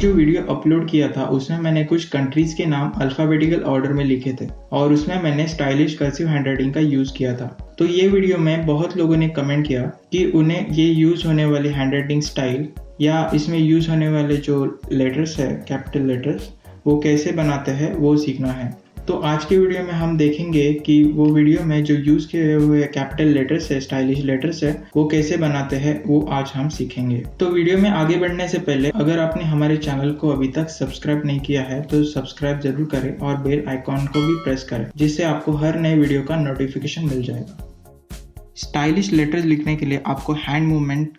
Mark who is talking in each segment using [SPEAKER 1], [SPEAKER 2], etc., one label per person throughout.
[SPEAKER 1] जो video upload किया था उसमें मैंने कुछ कंट्रीज के नाम अल्फ़ाबेटिकल ऑर्डर में लिखे थे और उसमें मैंने स्टाइलिश कर्सिव हैंडराइटिंग का यूज़ किया था। तो ये वीडियो में बहुत लोगों ने कमेंट किया कि उन्हें ये यूज़ होने वाली हैंडराइटिंग स्टाइल या इसमें यूज़ होने वाले जो लेटर्स है, कैपिटल लेटर्स, वो कैसे बनाते हैं वो सीखना है। तो आज के वीडियो में हम देखेंगे कि वो वीडियो में जो यूज़ किए हुए कैपिटल लेटर्स है, स्टाइलिश लेटर्स है, वो कैसे बनाते हैं वो आज हम सीखेंगे। तो वीडियो में आगे बढ़ने से पहले अगर आपने हमारे चैनल को अभी तक सब्सक्राइब नहीं किया है तो सब्सक्राइब जरूर करें और बेल आइकॉन को भी प्रेस करें, जिससे आपको हर नए वीडियो का नोटिफिकेशन मिल जाएगा। स्टाइलिश लेटर्स लिखने के लिए आपको हैंड मूवमेंट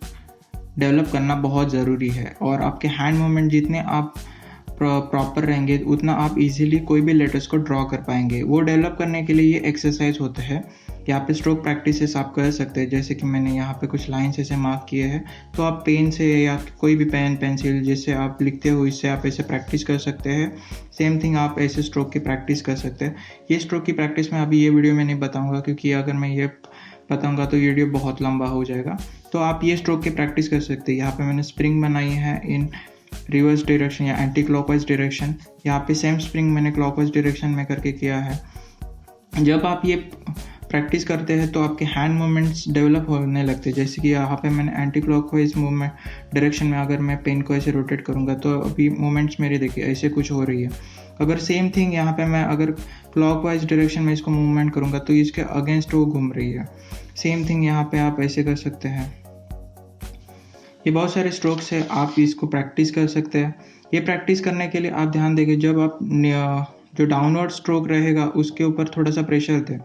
[SPEAKER 1] डेवलप करना बहुत ज़रूरी है और आपके हैंड मूवमेंट जितने आप प्रॉपर रहेंगे उतना आप इजीली कोई भी लेटर्स को ड्रॉ कर पाएंगे। वो डेवलप करने के लिए ये एक्सरसाइज होता है। यहाँ पे स्ट्रोक प्रैक्टिसेस आप कर सकते हैं, जैसे कि मैंने यहाँ पे कुछ लाइन्स ऐसे मार्क किए हैं, तो आप पेन से या कोई भी पेन पेंसिल जिससे आप लिखते हो इससे आप ऐसे प्रैक्टिस कर सकते हैं। सेम थिंग आप ऐसे स्ट्रोक की प्रैक्टिस कर सकते हैं। ये स्ट्रोक की प्रैक्टिस में अभी ये वीडियो में नहीं बताऊँगा, क्योंकि अगर मैं ये बताऊँगा तो वीडियो बहुत लंबा हो जाएगा। तो आप ये स्ट्रोक की प्रैक्टिस कर सकते हैं। यहाँ पे मैंने स्प्रिंग बनाई है इन रिवर्स डायरेक्शन या एंटी क्लॉकवाइज डायरेक्शन। यहाँ पे सेम स्प्रिंग मैंने क्लॉकवाइज डायरेक्शन में करके किया है। जब आप ये प्रैक्टिस करते हैं तो आपके हैंड मूवमेंट्स डेवलप होने लगते हैं। जैसे कि यहाँ पे मैंने एंटी क्लॉकवाइज मूवमेंट डायरेक्शन में अगर मैं पेन को ऐसे रोटेट करूँगा तो अभी मूवमेंट्स मेरे देखिए ऐसे कुछ हो रही है। अगर सेम थिंग यहाँ पे मैं अगर क्लॉकवाइज डायरेक्शन में इसको मूवमेंट करूँगा तो इसके अगेंस्ट वो घूम रही है। सेम थिंग यहाँ पे आप ऐसे कर सकते हैं। ये बहुत सारे स्ट्रोक्स है, आप इसको प्रैक्टिस कर सकते हैं। ये प्रैक्टिस करने के लिए आप ध्यान देंगे जब आप जो डाउनवर्ड स्ट्रोक रहेगा उसके ऊपर थोड़ा सा प्रेशर दें।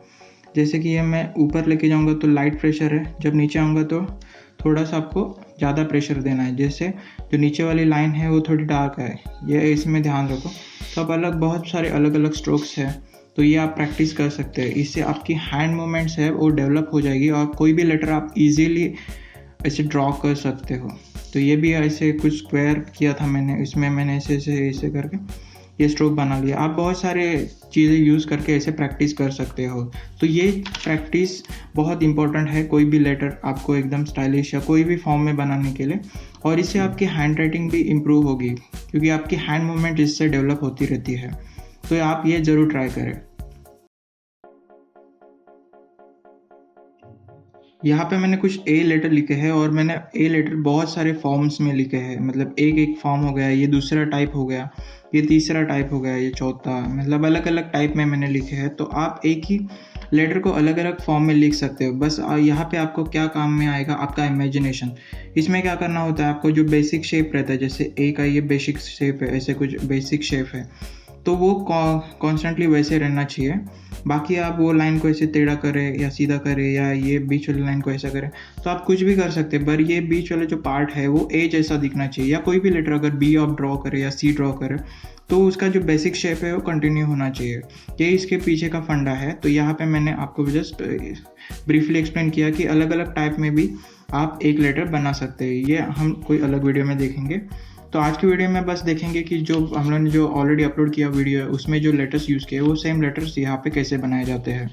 [SPEAKER 1] जैसे कि ये मैं ऊपर लेके जाऊंगा तो लाइट प्रेशर है, जब नीचे आऊँगा तो थोड़ा सा आपको ज़्यादा प्रेशर देना है। जैसे जो नीचे वाली लाइन है वो थोड़ी डार्क है, ये इसमें ध्यान रखो। तो अब बहुत सारे अलग अलग स्ट्रोक्स है, तो ये आप प्रैक्टिस कर सकते हैं। इससे आपकी हैंड मूवमेंट्स है वो डेवलप हो जाएगी और कोई भी लेटर आप इजीली ऐसे ड्रॉ कर सकते हो। तो ये भी ऐसे कुछ स्क्वायर किया था मैंने, इसमें मैंने ऐसे करके ये स्ट्रोक बना लिया। आप बहुत सारे चीज़ें यूज़ करके ऐसे प्रैक्टिस कर सकते हो। तो ये प्रैक्टिस बहुत इंपॉर्टेंट है कोई भी लेटर आपको एकदम स्टाइलिश या कोई भी फॉर्म में बनाने के लिए, और इससे आपकी हैंड राइटिंग भी इम्प्रूव होगी, क्योंकि आपकी हैंड मूवमेंट इससे डेवलप होती रहती है। तो आप ये ज़रूर ट्राई करें। यहाँ पे मैंने कुछ ए लेटर लिखे हैं और मैंने ए लेटर बहुत सारे फॉर्म्स में लिखे हैं। मतलब एक फॉर्म हो गया, ये दूसरा टाइप हो गया, ये तीसरा टाइप हो गया, ये चौथा, मतलब अलग अलग टाइप में मैंने लिखे हैं। तो आप एक ही लेटर को अलग अलग फॉर्म में लिख सकते हो। बस यहाँ पे आपको क्या काम में आएगा, आपका इमेजिनेशन। इसमें क्या करना होता है, आपको जो बेसिक शेप रहता है, जैसे ए का ये बेसिक शेप है, ऐसे कुछ बेसिक शेप है, तो वो कॉन्स्टेंटली वैसे रहना चाहिए। बाकी आप वो लाइन को ऐसे टेढ़ा करें या सीधा करें या ये बीच वाली लाइन को ऐसा करें, तो आप कुछ भी कर सकते हैं, पर ये बीच वाला जो पार्ट है वो ए जैसा दिखना चाहिए। या कोई भी लेटर अगर बी आप ड्रॉ करें या सी ड्रॉ करें तो उसका जो बेसिक शेप है वो कंटिन्यू होना चाहिए। ये इसके पीछे का फंडा है। तो यहाँ पे मैंने आपको जस्ट ब्रीफली एक्सप्लेन किया कि अलग अलग टाइप में भी आप एक लेटर बना सकते हैं। ये हम कोई अलग वीडियो में देखेंगे। तो आज की वीडियो में बस देखेंगे कि जो हम लोगों ने जो ऑलरेडी अपलोड किया वीडियो है उसमें जो लेटर्स यूज़ किए वो सेम लेटर्स यहाँ पे कैसे बनाए जाते हैं।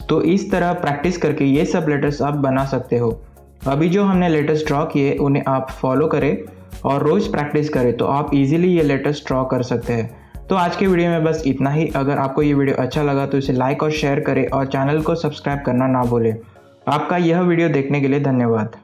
[SPEAKER 1] तो इस तरह प्रैक्टिस करके ये सब लेटर्स आप बना सकते हो। अभी जो हमने लेटर्स ड्रॉ किए उन्हें आप फॉलो करें और रोज़ प्रैक्टिस करें तो आप इजीली ये लेटर्स ड्रॉ कर सकते हैं। तो आज के वीडियो में बस इतना ही। अगर आपको ये वीडियो अच्छा लगा तो इसे लाइक और शेयर करें और चैनल को सब्सक्राइब करना ना भूलें। आपका यह वीडियो देखने के लिए धन्यवाद।